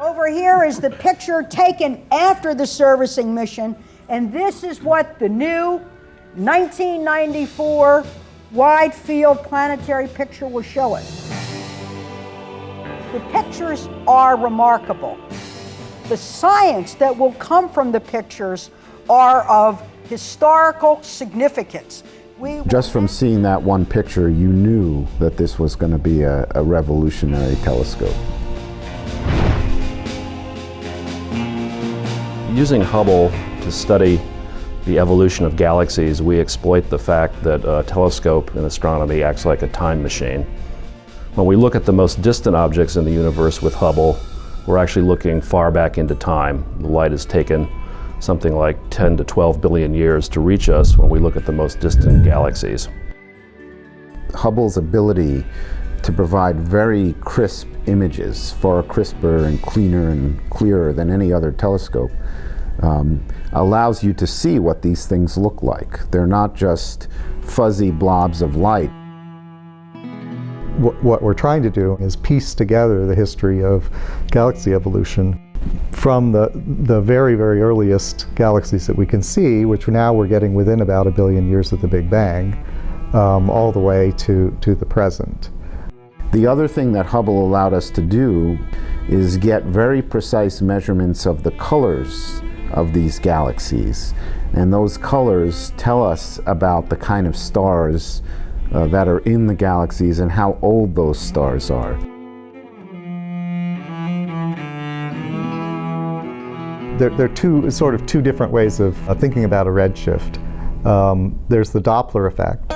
Over here is the picture taken after the servicing mission, and this is what the new 1994 wide field planetary picture will show us. The pictures are remarkable. The science that will come from the pictures are of historical significance. Just from seeing that one picture, you knew that this was going to be a revolutionary telescope. Using Hubble to study the evolution of galaxies, we exploit the fact that a telescope in astronomy acts like a time machine. When we look at the most distant objects in the universe with Hubble, we're actually looking far back into time. The light has taken something like 10 to 12 billion years to reach us when we look at the most distant galaxies. Hubble's ability to provide very crisp images, far crisper and cleaner and clearer than any other telescope, allows you to see what these things look like. They're not just fuzzy blobs of light. What we're trying to do is piece together the history of galaxy evolution from the very, very earliest galaxies that we can see, which now we're getting within about 1 billion years of the Big Bang, all the way to the present. The other thing that Hubble allowed us to do is get very precise measurements of the colors of these galaxies. And those colors tell us about the kind of stars that are in the galaxies and how old those stars are. There are two different ways of thinking about a redshift. There's the Doppler effect.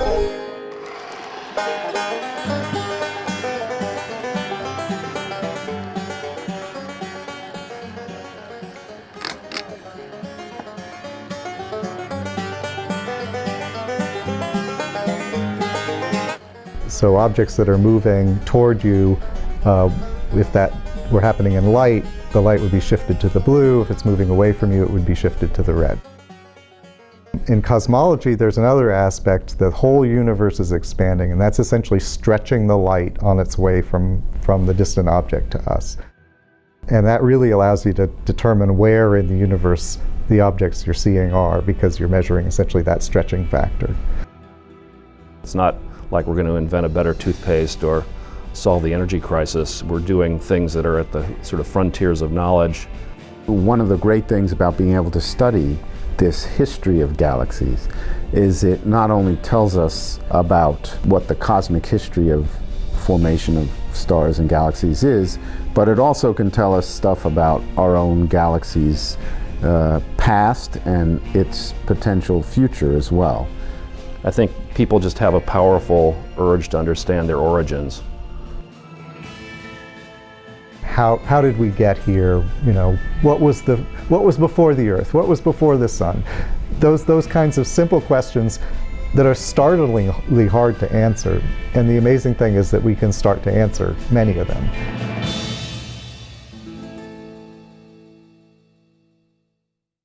So objects that are moving toward you, if that were happening in light, the light would be shifted to the blue. If it's moving away from you, it would be shifted to the red. In cosmology, there's another aspect. The whole universe is expanding, and that's essentially stretching the light on its way from the distant object to us. And that really allows you to determine where in the universe the objects you're seeing are, because you're measuring essentially that stretching factor. It's not like we're going to invent a better toothpaste or solve the energy crisis. We're doing things that are at the sort of frontiers of knowledge. One of the great things about being able to study this history of galaxies is it not only tells us about what the cosmic history of formation of stars and galaxies is, but it also can tell us stuff about our own galaxy's past and its potential future as well. I think people just have a powerful urge to understand their origins. How did we get here? You know, what was before the Earth? What was before the Sun? Those kinds of simple questions that are startlingly hard to answer. And the amazing thing is that we can start to answer many of them.